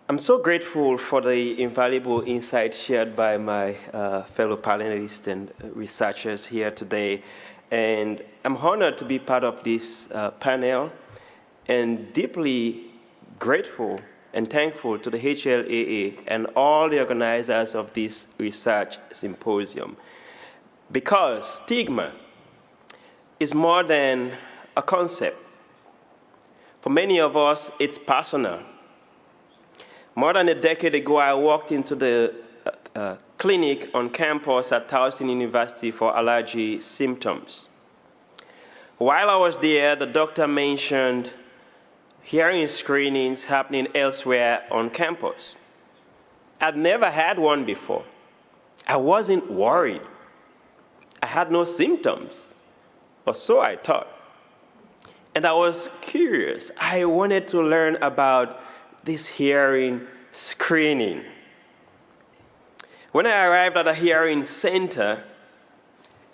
I'm so grateful for the invaluable insights shared by my fellow panelists and researchers here today. And I'm honored to be part of this panel and deeply grateful and thankful to the HLAA and all the organizers of this Research Symposium. Because stigma is more than a concept. For many of us, it's personal. More than a decade ago, I walked into the clinic on campus at Towson University for allergy symptoms. While I was there, the doctor mentioned hearing screenings happening elsewhere on campus. I'd never had one before. I wasn't worried. I had no symptoms, or so I thought. And I was curious. I wanted to learn about this hearing screening. When I arrived at a hearing center,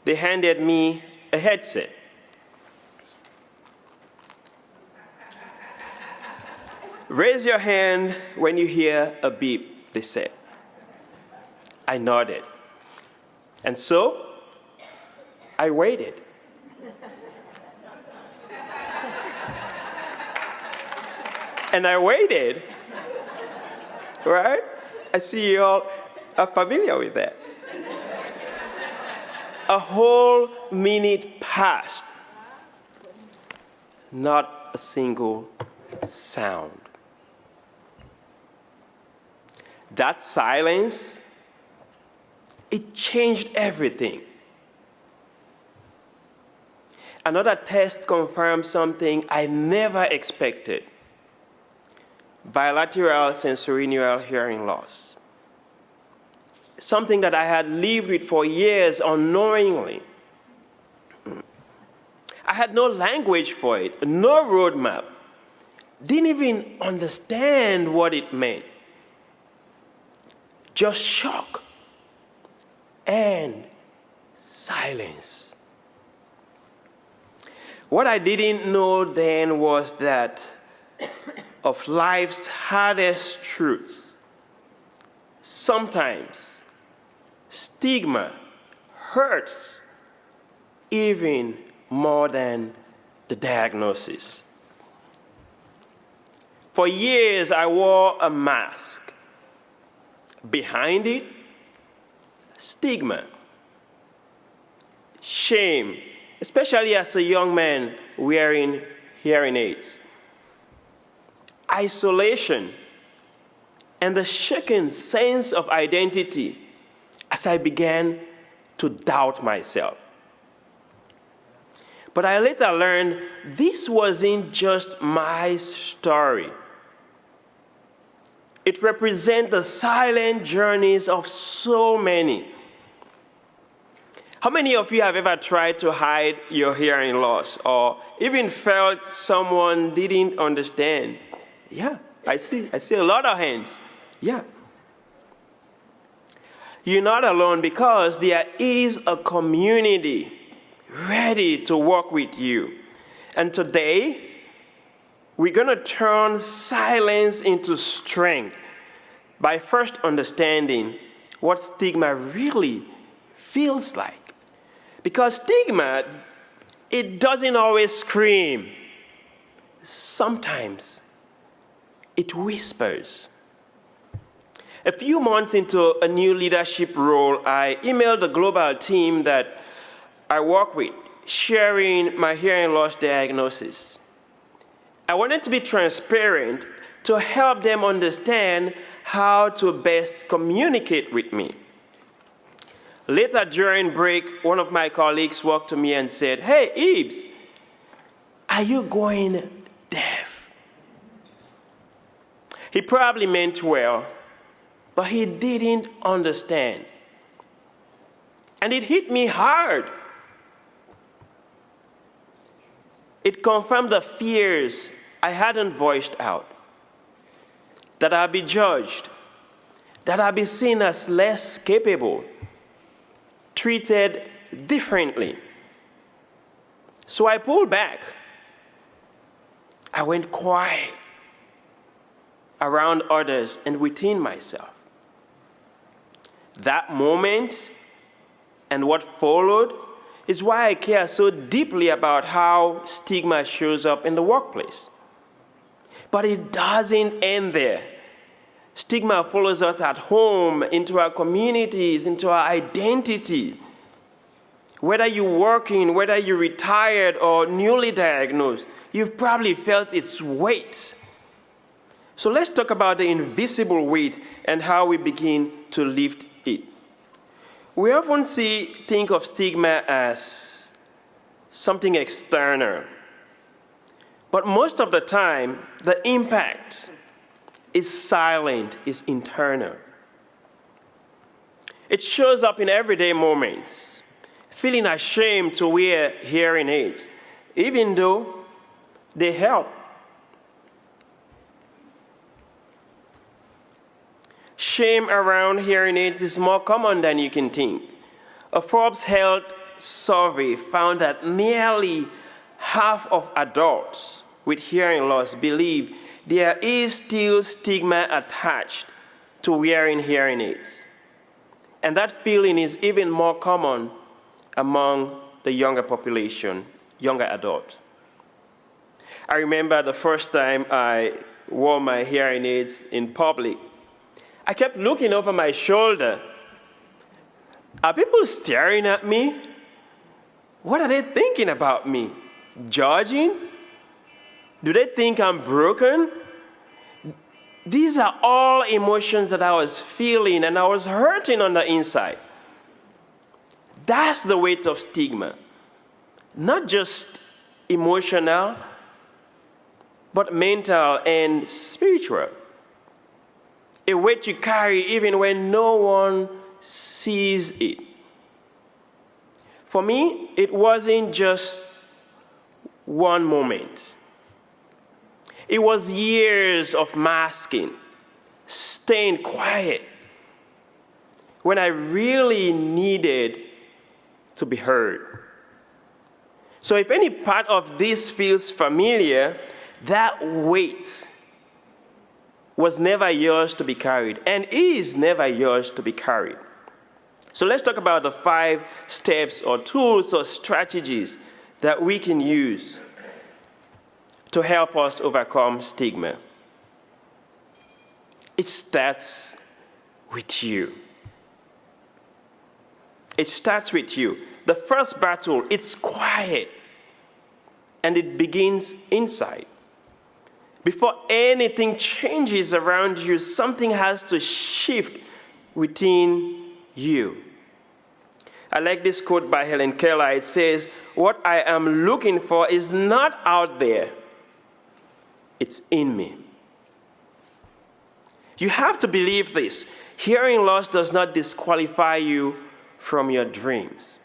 they handed me a headset. Raise your hand when you hear a beep, they said. I nodded. And so, I waited. And I waited, right? I see you all are familiar with that. A whole minute passed, not a single sound. That silence, it changed everything. Another test confirmed something I never expected: bilateral sensorineural hearing loss. Something that I had lived with for years unknowingly. I had no language for it, no roadmap. Didn't even understand what it meant. Just shock and silence. What I didn't know then was that of life's hardest truths, sometimes stigma hurts even more than the diagnosis. For years, I wore a mask. Behind it, stigma, shame, especially as a young man wearing hearing aids, isolation, and the shaken sense of identity as I began to doubt myself. But I later learned this wasn't just my story. It represents the silent journeys of so many. How many of you have ever tried to hide your hearing loss or even felt someone didn't understand? Yeah, I see a lot of hands. Yeah. You're not alone because there is a community ready to work with you. And today, we're going to turn silence into strength by first understanding what stigma really feels like. Because stigma, it doesn't always scream. Sometimes it whispers. A few months into a new leadership role, I emailed the global team that I work with, sharing my hearing loss diagnosis. I wanted to be transparent to help them understand how to best communicate with me. Later during break, one of my colleagues walked to me and said, "Hey, Ibs, are you going deaf?" He probably meant well, but he didn't understand. And it hit me hard. It confirmed the fears I hadn't voiced out, that I'd be judged, that I'd be seen as less capable, treated differently. So I pulled back. I went quiet. around others, and within myself. That moment and what followed is why I care so deeply about how stigma shows up in the workplace. But it doesn't end there. Stigma follows us at home, into our communities, into our identity. Whether you're working, whether you're retired or newly diagnosed, you've probably felt its weight. So let's talk about the invisible weight and how we begin to lift it. We often think of stigma as something external. But most of the time, the impact is silent, is internal. It shows up in everyday moments, feeling ashamed to wear hearing aids, even though they help. Shame around hearing aids is more common than you can think. A Forbes Health survey found that nearly half of adults with hearing loss believe there is still stigma attached to wearing hearing aids. And that feeling is even more common among the younger population, younger adults. I remember the first time I wore my hearing aids in public. I kept looking over my shoulder. Are people staring at me? What are they thinking about me? Judging? Do they think I'm broken? These are all emotions that I was feeling, and I was hurting on the inside. That's the weight of stigma. Not just emotional, but mental and spiritual. A weight you carry even when no one sees it. For me, it wasn't just one moment. It was years of masking, staying quiet, when I really needed to be heard. So if any part of this feels familiar, that weight was never yours to be carried and is never yours to be carried. So let's talk about the 5 steps or tools or strategies that we can use to help us overcome stigma. It starts with you. It starts with you. The first battle, it's quiet, and it begins inside. Before anything changes around you, something has to shift within you. I like this quote by Helen Keller. It says, "What I am looking for is not out there, it's in me." You have to believe this. Hearing loss does not disqualify you from your dreams.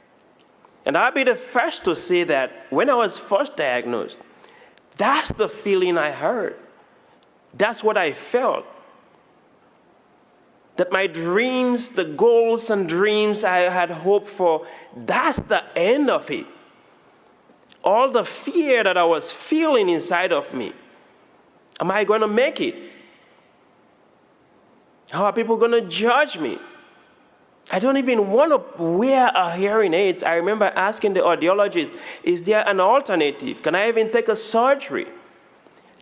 And I'll be the first to say that when I was first diagnosed, that's the feeling I heard. That's what I felt. That my dreams, the goals and dreams I had hoped for, that's the end of it. All the fear that I was feeling inside of me. Am I going to make it? How are people going to judge me? I don't even want to wear a hearing aid. I remember asking the audiologist, is there an alternative? Can I even take a surgery?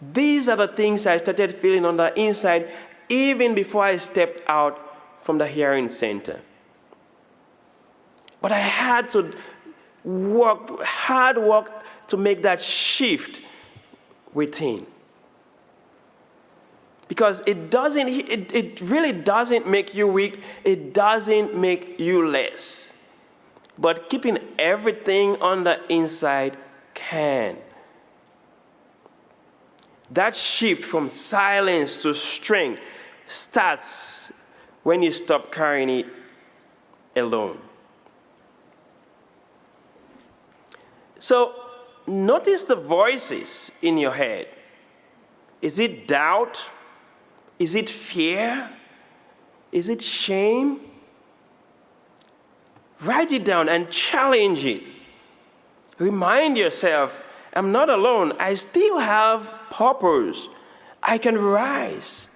These are the things I started feeling on the inside even before I stepped out from the hearing center. But I had to hard work to make that shift within. Because it really doesn't make you weak, it doesn't make you less. But keeping everything on the inside can. That shift from silence to strength starts when you stop carrying it alone. So notice the voices in your head. Is it doubt? Is it fear? Is it shame? Write it down and challenge it. Remind yourself, I'm not alone. I still have purpose. I can rise.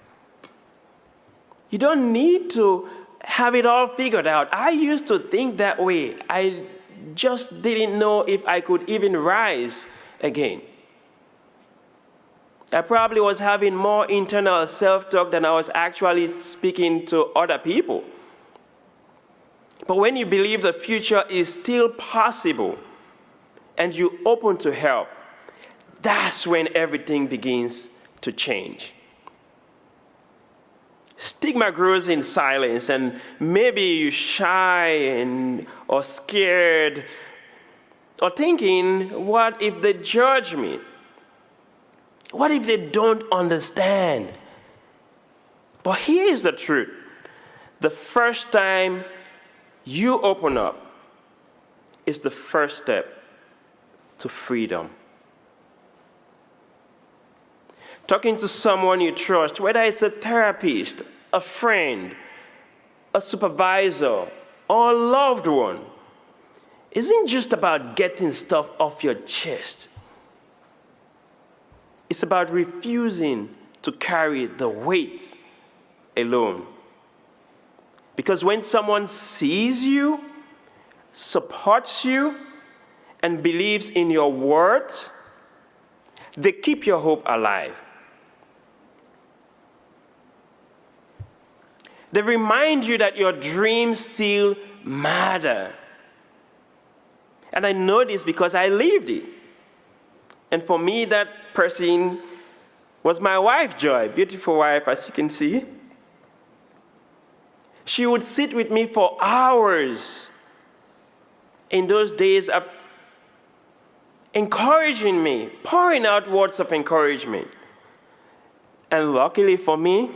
You don't need to have it all figured out. I used to think that way. I just didn't know if I could even rise again. I probably was having more internal self-talk than I was actually speaking to other people. But when you believe the future is still possible and you open to help, that's when everything begins to change. Stigma grows in silence, and maybe you're shy or scared or thinking, what if they judge me? What if they don't understand? But here's the truth. The first time you open up is the first step to freedom. Talking to someone you trust, whether it's a therapist, a friend, a supervisor, or a loved one, isn't just about getting stuff off your chest. It's about refusing to carry the weight alone. Because when someone sees you, supports you, and believes in your worth, they keep your hope alive. They remind you that your dreams still matter. And I know this because I lived it. And for me, that person was my wife, Joy, beautiful wife, as you can see. She would sit with me for hours in those days of encouraging me, pouring out words of encouragement. And luckily for me,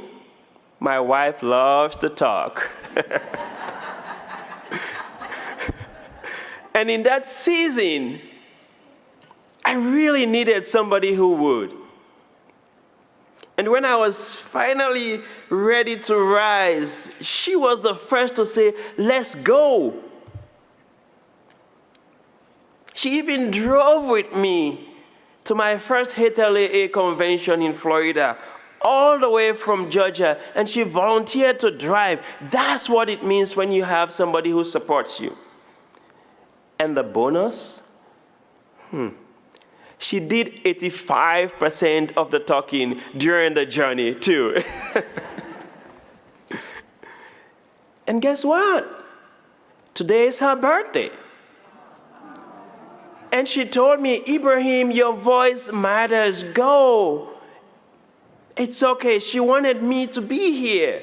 my wife loves to talk. And in that season, I really needed somebody who would. And when I was finally ready to rise, she was the first to say, let's go. She even drove with me to my first HLAA convention in Florida, all the way from Georgia, and she volunteered to drive. That's what it means when you have somebody who supports you. And the bonus? She did 85% of the talking during the journey, too. And guess what? Today is her birthday. And she told me, Ibrahim, your voice matters. Go. It's okay. She wanted me to be here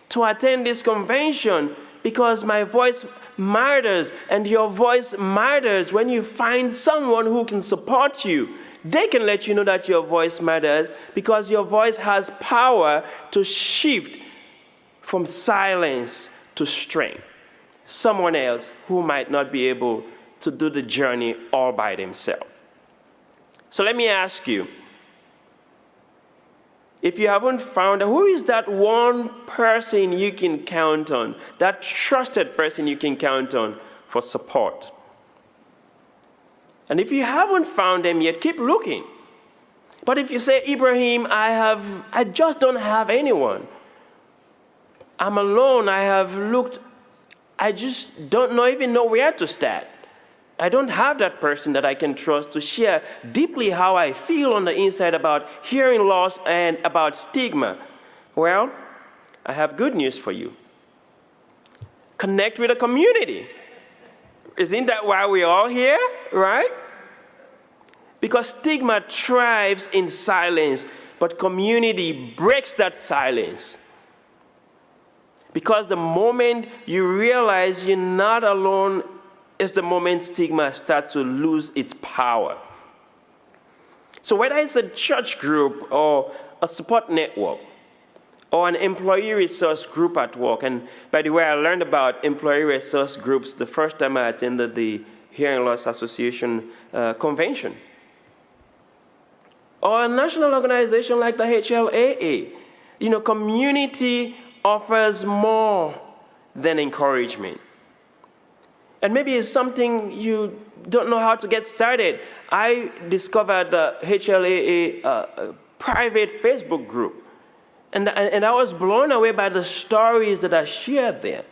to attend this convention because my voice matters, and your voice matters. When you find someone who can support you, they can let you know that your voice matters because your voice has power to shift from silence to strength. Someone else who might not be able to do the journey all by themselves. So let me ask you, if you haven't found, who is that one person you can count on, that trusted person you can count on for support? And if you haven't found them yet, keep looking. But if you say, Ibrahim, I just don't have anyone. I'm alone, I have looked, I just don't even know where to start. I don't have that person that I can trust to share deeply how I feel on the inside about hearing loss and about stigma. Well, I have good news for you. Connect with a community. Isn't that why we're all here, right? Because stigma thrives in silence, but community breaks that silence. Because the moment you realize you're not alone is the moment stigma starts to lose its power. So whether it's a church group or a support network or an employee resource group at work, and by the way, I learned about employee resource groups the first time I attended the Hearing Loss Association convention, or a national organization like the HLAA, community offers more than encouragement. And maybe it's something you don't know how to get started. I discovered the HLAA private Facebook group. And I was blown away by the stories that are shared there.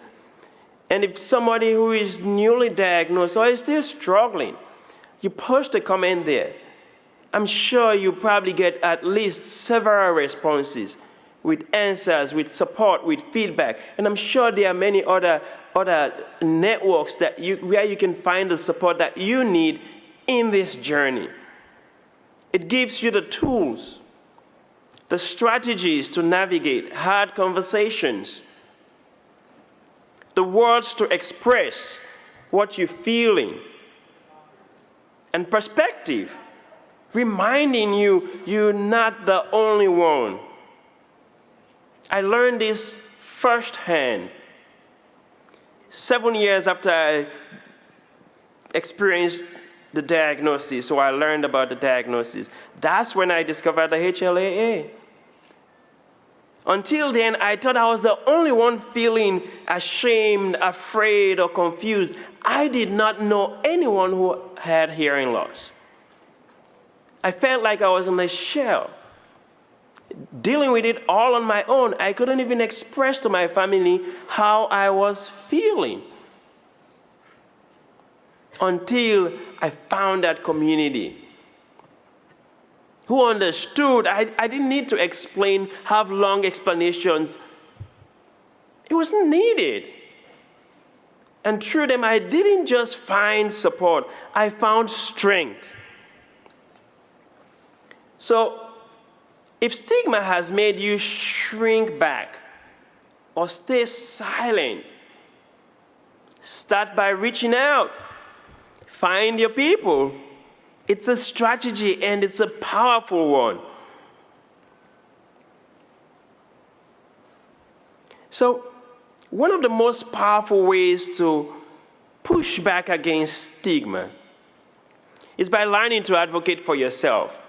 And if somebody who is newly diagnosed or is still struggling, you post a comment there, I'm sure you probably get at least several responses with answers, with support, with feedback. And I'm sure there are many other networks where you can find the support that you need in this journey. It gives you the tools, the strategies to navigate hard conversations, the words to express what you're feeling, and perspective, reminding you you're not the only one. I learned this firsthand. 7 years after I experienced the diagnosis, so I learned about the diagnosis. That's when I discovered the HLAA. Until then, I thought I was the only one feeling ashamed, afraid, or confused. I did not know anyone who had hearing loss. I felt like I was in a shell, dealing with it all on my own. I couldn't even express to my family how I was feeling until I found that community who understood. I didn't need to explain, have long explanations. It wasn't needed. And through them, I didn't just find support, I found strength. So, if stigma has made you shrink back or stay silent, start by reaching out. Find your people. It's a strategy and it's a powerful one. So, one of the most powerful ways to push back against stigma is by learning to advocate for yourself.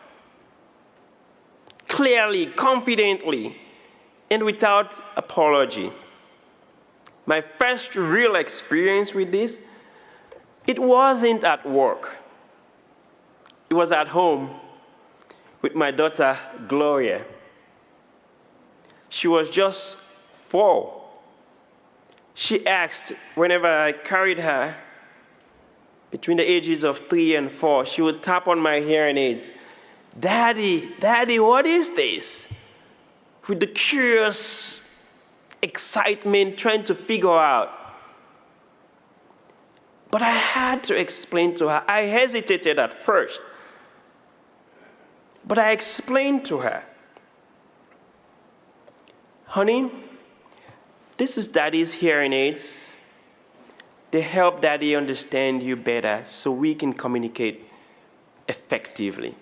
Clearly, confidently, and without apology. My first real experience with this, it wasn't at work. It was at home with my daughter, Gloria. She was just 4. She asked whenever I carried her between the ages of 3 and 4, she would tap on my hearing aids. Daddy, what is this? With the curious excitement, trying to figure out. But I had to explain to her. I hesitated at first. But I explained to her, honey, this is Daddy's hearing aids. They help Daddy understand you better so we can communicate effectively.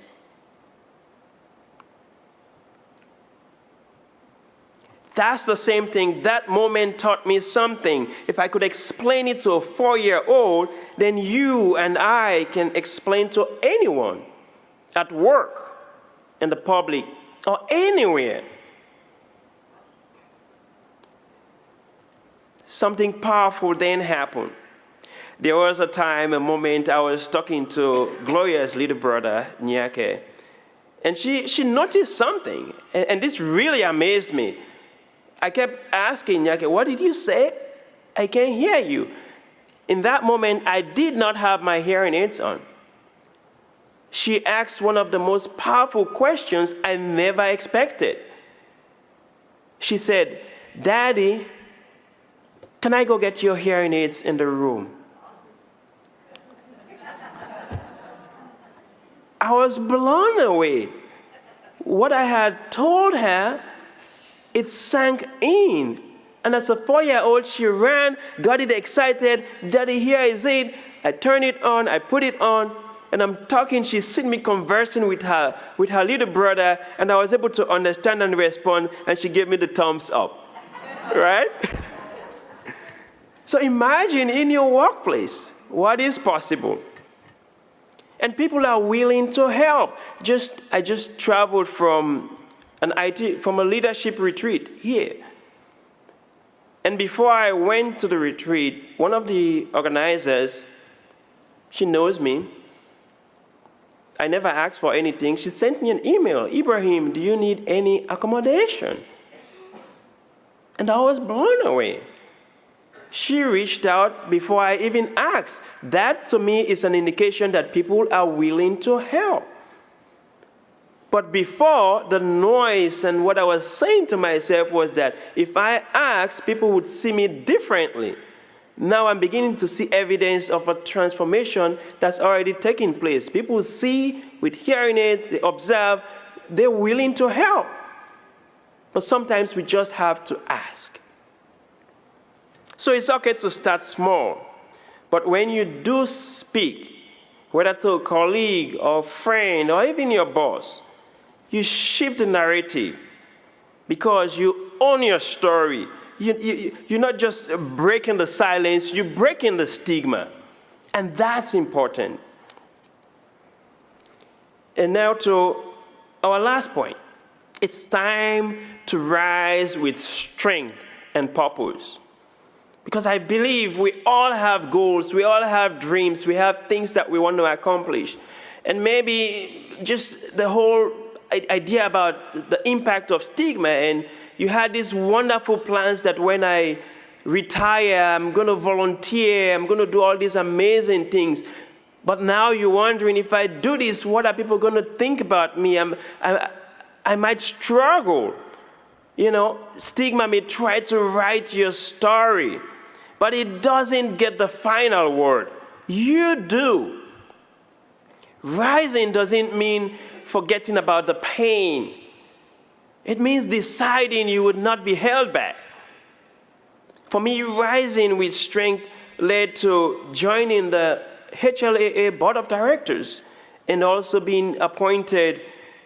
That's the same thing. That moment taught me something. If I could explain it to a 4-year-old, then you and I can explain to anyone at work, in the public, or anywhere. Something powerful then happened. There was a moment I was talking to Gloria's little brother, Nyake, and she noticed something, and this really amazed me. I kept asking Nyake, what did you say? I can't hear you. In that moment, I did not have my hearing aids on. She asked one of the most powerful questions I never expected. She said, Daddy, can I go get your hearing aids in the room? I was blown away. What I had told her, it sank in. And as a 4-year-old, she ran, got it excited. Daddy, here is it. I turned it on, I put it on, and I'm talking. She's seen me conversing with her little brother, and I was able to understand and respond, and she gave me the thumbs up, right? So imagine in your workplace what is possible. And people are willing to help. I just traveled from a leadership retreat here. And before I went to the retreat, one of the organizers, she knows me. I never asked for anything. She sent me an email. Ibrahim, do you need any accommodation? And I was blown away. She reached out before I even asked. That, to me, is an indication that people are willing to help. But before, the noise and what I was saying to myself was that if I asked, people would see me differently. Now I'm beginning to see evidence of a transformation that's already taking place. People see with hearing aids, they observe, they're willing to help. But sometimes we just have to ask. So it's okay to start small. But when you do speak, whether to a colleague or friend or even your boss, you shift the narrative because you own your story. You're not just breaking the silence, you're breaking the stigma. And that's important. And now to our last point. It's time to rise with strength and purpose. Because I believe we all have goals, we all have dreams, we have things that we want to accomplish. And maybe just the whole idea about the impact of stigma, and you had these wonderful plans that when I retire, I'm going to volunteer, I'm going to do all these amazing things. But now you're wondering, if I do this, what are people going to think about me? I might struggle. You know, stigma may try to write your story, but it doesn't get the final word. You do. Rising doesn't mean forgetting about the pain. It means deciding you would not be held back. For me, rising with strength led to joining the HLAA Board of Directors and also being appointed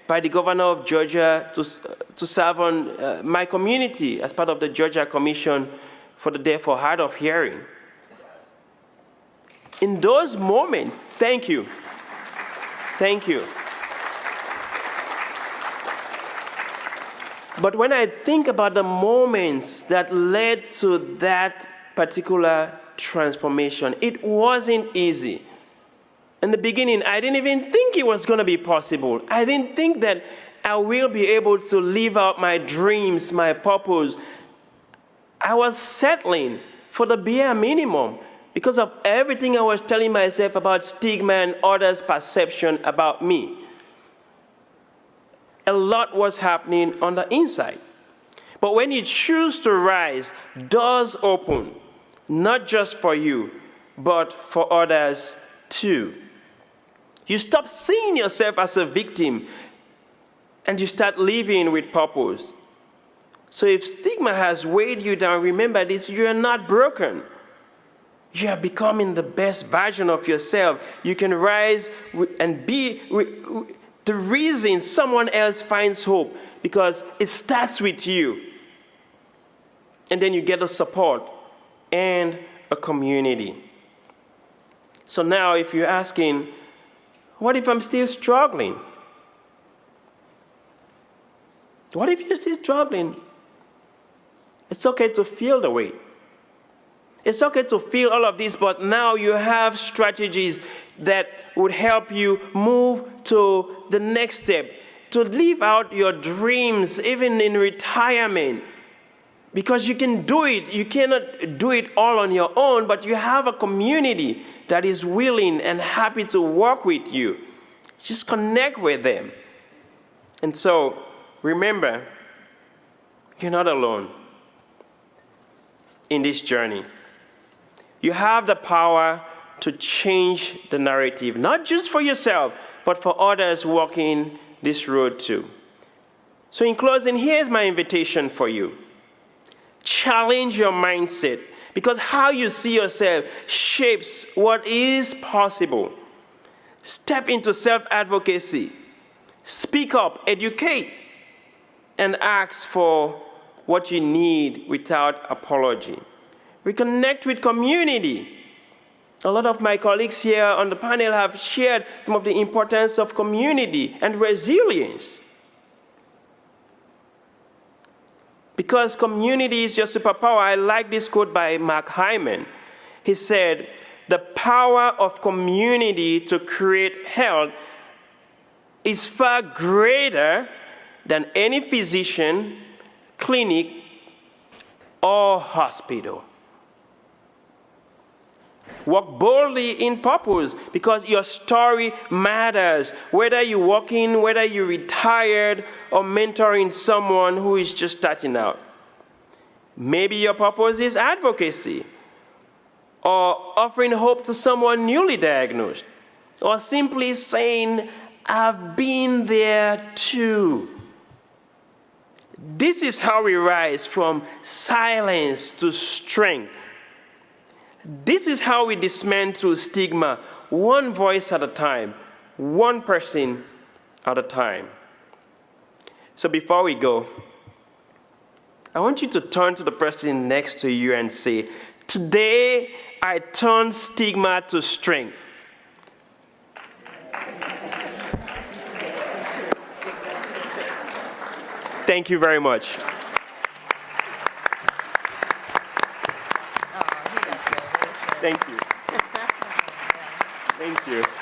by the governor of Georgia to serve on my community as part of the Georgia Commission for the Deaf or Hard of Hearing. In those moments, thank you. Thank you. But when I think about the moments that led to that particular transformation, it wasn't easy. In the beginning, I didn't even think it was going to be possible. I didn't think that I will be able to live out my dreams, my purpose. I was settling for the bare minimum because of everything I was telling myself about stigma and others' perception about me. A lot was happening on the inside. But when you choose to rise, doors open, not just for you, but for others too. You stop seeing yourself as a victim and you start living with purpose. So if stigma has weighed you down, remember this, you are not broken. You are becoming the best version of yourself. You can rise and be the reason someone else finds hope, because it starts with you. And then you get a support and a community. So now if you're asking, what if I'm still struggling? What if you're still struggling? It's okay to feel the weight. It's okay to feel all of this, but now you have strategies that would help you move to the next step, to live out your dreams, even in retirement. Because you can do it. You cannot do it all on your own, but you have a community that is willing and happy to work with you. Just connect with them. And so, remember, you're not alone in this journey. You have the power to change the narrative, not just for yourself, but for others walking this road too. So in closing, here's my invitation for you. Challenge your mindset, because how you see yourself shapes what is possible. Step into self-advocacy. Speak up, educate, and ask for what you need without apology. Reconnect with community. A lot of my colleagues here on the panel have shared some of the importance of community and resilience. Because community is your superpower. I like this quote by Mark Hyman. He said, "The power of community to create health is far greater than any physician, clinic, or hospital. Walk boldly in purpose because your story matters. Whether you're working, whether you're retired, or mentoring someone who is just starting out. Maybe your purpose is advocacy, or offering hope to someone newly diagnosed, or simply saying, I've been there too. This is how we rise from silence to strength. This is how we dismantle stigma, one voice at a time, one person at a time. So before we go, I want you to turn to the person next to you and say, today I turn stigma to strength. Thank you very much. Thank you. Thank you.